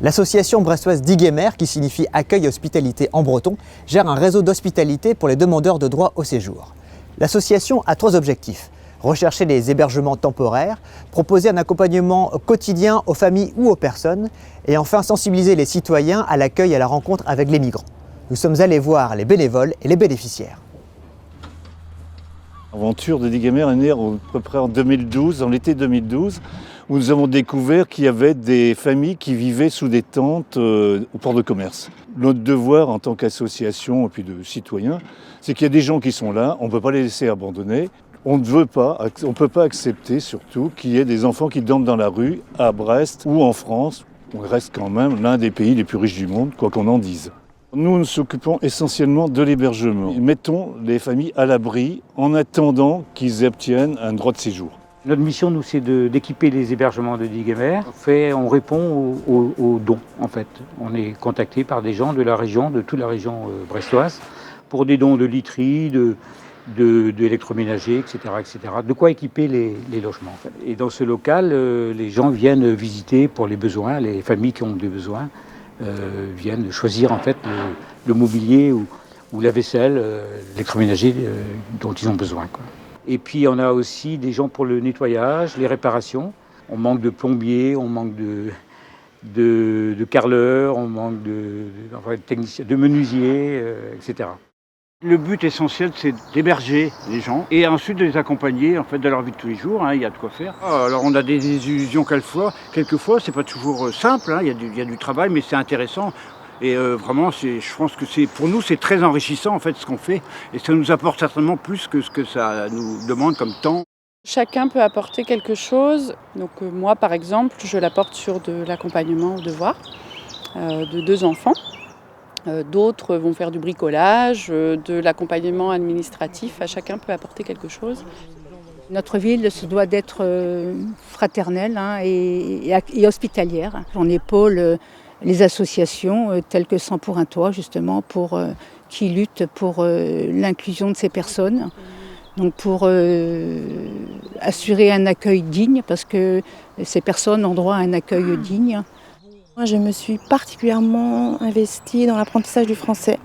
L'association brestoise d'Iguemer, qui signifie accueil et hospitalité en breton, gère un réseau d'hospitalité pour les demandeurs de droit au séjour. L'association a 3 objectifs: rechercher les hébergements temporaires, proposer un accompagnement quotidien aux familles ou aux personnes, et enfin sensibiliser les citoyens à l'accueil et à la rencontre avec les migrants. Nous sommes allés voir les bénévoles et les bénéficiaires. L'aventure de d'Iguemer est née à peu près en 2012, en l'été 2012, où nous avons découvert qu'il y avait des familles qui vivaient sous des tentes au port de commerce. Notre devoir en tant qu'association et puis de citoyens, c'est qu'il y a des gens qui sont là, on ne peut pas les laisser abandonner. On ne peut pas accepter surtout qu'il y ait des enfants qui dorment dans la rue à Brest ou en France. On reste quand même l'un des pays les plus riches du monde, quoi qu'on en dise. Nous nous occupons essentiellement de l'hébergement. Mettons les familles à l'abri en attendant qu'ils obtiennent un droit de séjour. Notre mission, nous, c'est d'équiper les hébergements de d'Iguemer. On répond aux dons, en fait. On est contacté par des gens de la région, de toute la région brestoise, pour des dons de literie, d'électroménager, etc., etc. De quoi équiper les logements, en fait. Et dans ce local, les gens viennent visiter pour les besoins, les familles qui ont des besoins. Viennent choisir en fait le mobilier ou la vaisselle, l'électroménager dont ils ont besoin, quoi. Et puis on a aussi des gens pour le nettoyage, les réparations. On manque de plombiers, on manque de carreleurs, on manque de techniciens, de menuisiers, etc. Le but essentiel, c'est d'héberger les gens et ensuite de les accompagner en fait dans leur vie de tous les jours. Il y a de quoi faire. Alors on a des illusions quelquefois, c'est pas toujours simple. Il y a du travail, mais c'est intéressant. Et vraiment, je pense que pour nous, c'est très enrichissant en fait ce qu'on fait. Et ça nous apporte certainement plus que ce que ça nous demande comme temps. Chacun peut apporter quelque chose. Donc moi, par exemple, je l'apporte sur de l'accompagnement au devoir de 2 enfants. D'autres vont faire du bricolage, de l'accompagnement administratif. Chacun peut apporter quelque chose. Notre ville se doit d'être fraternelle et hospitalière. On épaule les associations telles que Sang pour un toit, justement, qui luttent pour l'inclusion de ces personnes. Donc pour assurer un accueil digne, parce que ces personnes ont droit à un accueil digne. Moi, je me suis particulièrement investie dans l'apprentissage du français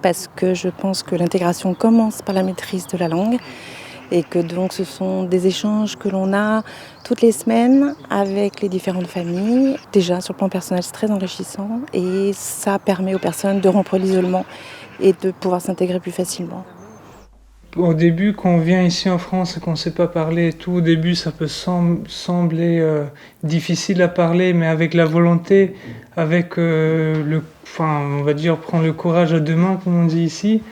parce que je pense que l'intégration commence par la maîtrise de la langue et que donc ce sont des échanges que l'on a toutes les semaines avec les différentes familles. Déjà, sur le plan personnel, c'est très enrichissant et ça permet aux personnes de rompre l'isolement et de pouvoir s'intégrer plus facilement. Au début, quand on vient ici en France et qu'on ne sait pas parler, tout au début, ça peut sembler difficile à parler, mais avec la volonté, avec on va dire prendre le courage à 2 mains, comme on dit ici,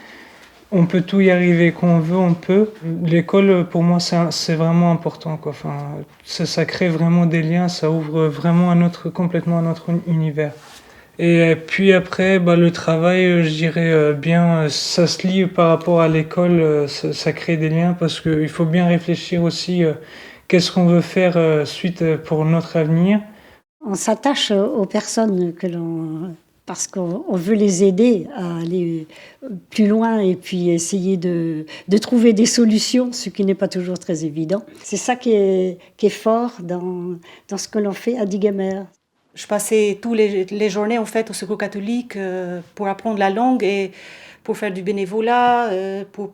on peut tout y arriver. Quand on veut, on peut. L'école, pour moi, c'est vraiment important, quoi. Enfin, ça crée vraiment des liens, ça ouvre vraiment complètement un autre univers. Et puis après, le travail, je dirais bien, ça se lie par rapport à l'école, ça crée des liens parce qu'il faut bien réfléchir aussi qu'est-ce qu'on veut faire pour notre avenir. On s'attache aux personnes parce qu'on veut les aider à aller plus loin et puis essayer de trouver des solutions, ce qui n'est pas toujours très évident. C'est ça qui est fort dans ce que l'on fait à d'Iguemer. Je passais toutes les journées en fait au Secours catholique pour apprendre la langue et pour faire du bénévolat, pour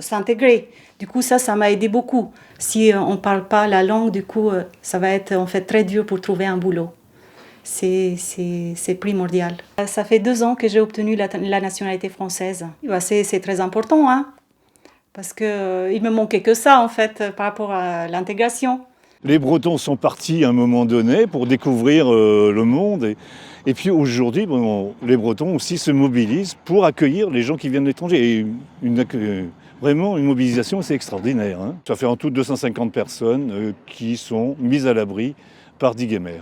s'intégrer. Du coup, ça m'a aidé beaucoup. Si on ne parle pas la langue, du coup, ça va être en fait très dur pour trouver un boulot. C'est primordial. Ça fait 2 ans que j'ai obtenu la nationalité française. C'est très important, parce qu'il me manquait que ça en fait par rapport à l'intégration. Les Bretons sont partis à un moment donné pour découvrir le monde. Et puis aujourd'hui, les Bretons aussi se mobilisent pour accueillir les gens qui viennent de l'étranger. Et vraiment une mobilisation assez extraordinaire. Ça fait en tout 250 personnes qui sont mises à l'abri par d'Iguemer.